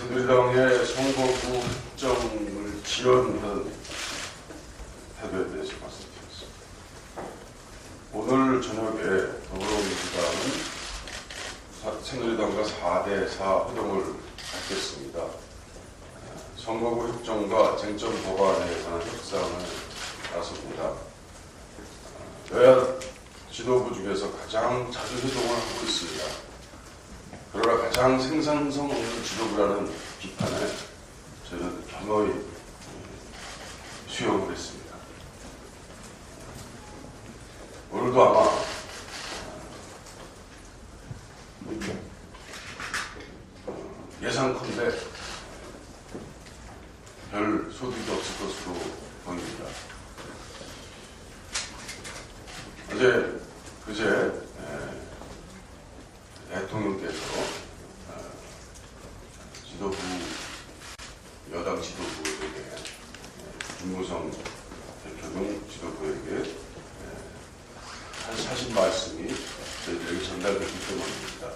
새누리당의 선거구 획정을 지연하는 태도에 대해서 말씀드리겠습니다. 오늘 저녁에 더불어민주당은 새누리당과 4대4 회동을 갖겠습니다. 선거구 획정과 쟁점 법안에 관한 협상을 나섭니다. 여야 지도부 중에서 가장 자주 회동을 하고 있습니다. 그러나 가장 생산성 없는 지도부라는 비판에 저희는 겸허히 수용을 했습니다. 오늘도 아마 예상컨대 별 소득이 없을 것으로 보입니다. 그제 대통령께서 지도부, 여당 지도부에게, 김무성 대표 등 지도부에게 하신 말씀이 저희들에게 전달됐기 때문입니다.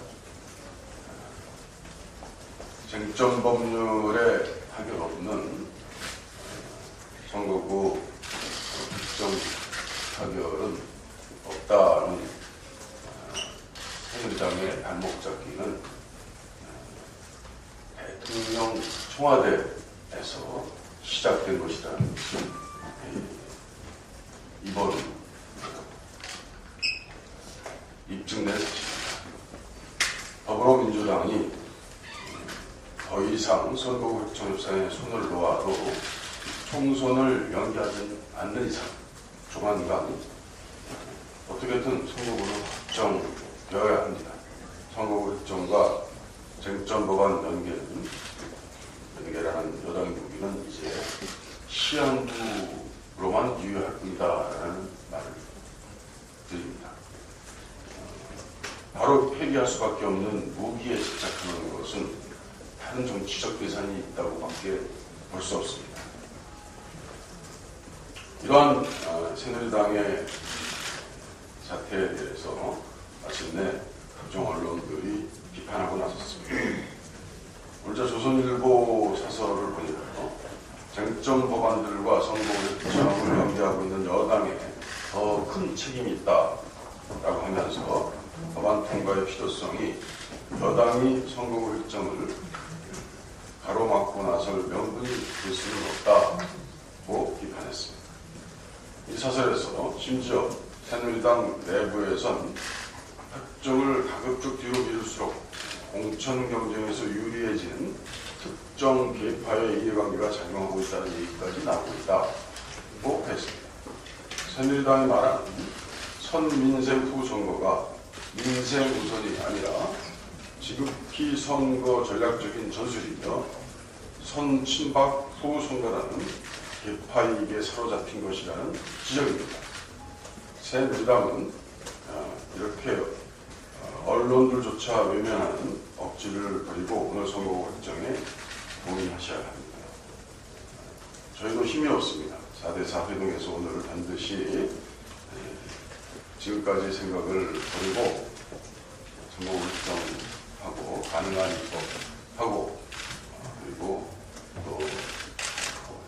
쟁점 법률에 타격 없는 선거구 획정 타결은 없다는 새누리당의 발목 잡기는 대통령 청와대에서 시작된 것이라는 것이 이번 입증된 사실입니다. 더불어민주당이 더 이상 선거구 획정 협상에 손을 놓아도 총선을 연기하지 않는 이상 조만간 어떻게든 선거구를 확정되어야 합니다. 선거구 획정과 쟁점 법안 연계라는 여당의 보기는 이제 시한부로만 유효할 뿐이다라는 말을 드립니다. 바로 폐기할 수밖에 없는 무기에 집착하는 것은 다른 정치적 계산이 있다고밖에 볼 수 없습니다. 이러한 새누리당의 사태에 대해서 마침내 각종 언론들이 비판하고 나섰습니다. 오늘 조선일보 사설을 보니까요, 쟁점 법안들과 선거구 획정을 연기하고 있는 여당에 더 큰 책임이 있다라고 하면서 법안 통과의 필요성이 여당이 선거구 획정을 가로막고 나설 명분이 될 수는 없다고 비판했습니다. 이 사설에서 심지어 새누리당 내부에선 획정을 가급적 뒤로 미룰수록 공천 경쟁에서 유리해지는 특정 계파의 이해관계가 작용하고 있다는 얘기까지 나오고 있다고 했습니다. 새누리당이 말하는 선민생 후 선거가 민생 우선이 아니라 지극히 선거 전략적인 전술이며 선친박 후 선거라는 계파이익에 사로잡힌 것이라는 지적입니다. 새누리당은 이렇게 언론들조차 외면하는 억지를 버리고 오늘 선거구 획정에 동의하셔야 합니다. 저희도 힘이 없습니다. 4대4 회동에서 오늘 반드시 지금까지의 생각을 버리고 선거구 획정하고 가능한 입법하고 그리고 또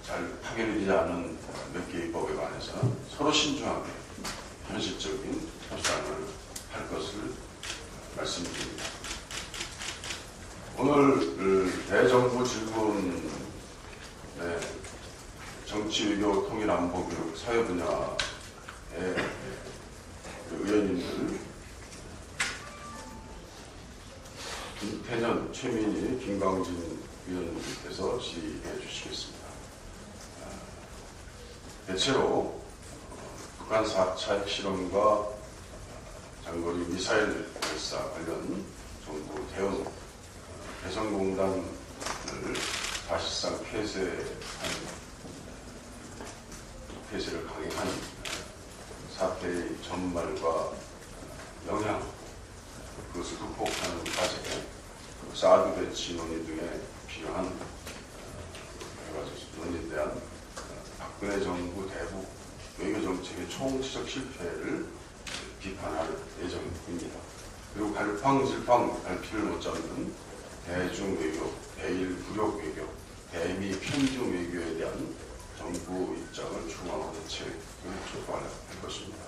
잘 타결되지 않은 몇 개의 입법에 관해서 서로 신중하게 현실적인 협상을 할 것을 말씀드립니다. 오늘 대정부 질문에 정치, 외교, 통일, 안보, 교육, 사회 분야의 의원님들 김태년, 최민희, 김광진 위원님께서 질의해 주시겠습니다. 대체로 북한 4차 핵실험과 장거리 미사일 발사 관련 정부 대응, 개성공단을 사실상 폐쇄를 강행한 사태의 전말과 영향, 그것을 극복하는 과제, 사드 배치 논의 등에 필요한 여러 가지 논의에 대한 박근혜 정부 대북 외교 정책의 총체적 실패를 비판할 예정입니다. 그리고 갈팡질팡 갈피를 못 잡는 대중 외교 대일 굴욕 외교, 대미 편중 외교에 대한 정부 입장을 중앙화 대책을 촉구할 것입니다.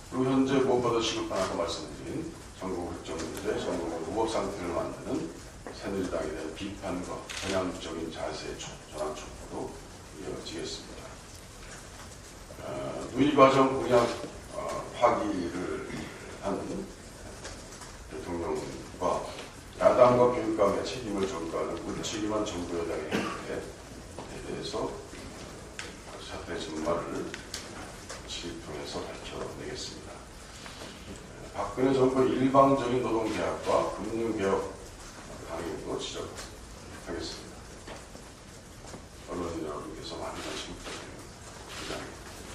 그리고 현재 무엇보다 시급한 아까 말씀드린 전국 획정 문제, 전국의 무법 상태를 만드는 새누리당에 대한 비판과 전향적인 자세의 전환 촉구도 이어지겠습니다. 누이과정 공약 파기를 하는 대통령과 야당과 교육감의 책임을 전가하는 무책임한 정부 여당의 행태에 대해서 사태 진말을 질의 통해서 밝혀내겠습니다. 박근혜 정부의 일방적인 노동개혁과 금융개혁 강행도 지적하겠습니다. 언론인 여러분께서 많은 관심 부탁드립니다.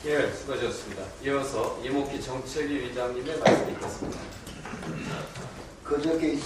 예, 수고하셨습니다. 이어서 이목기 정책위 위장님의 말씀이 있겠습니다. 그저께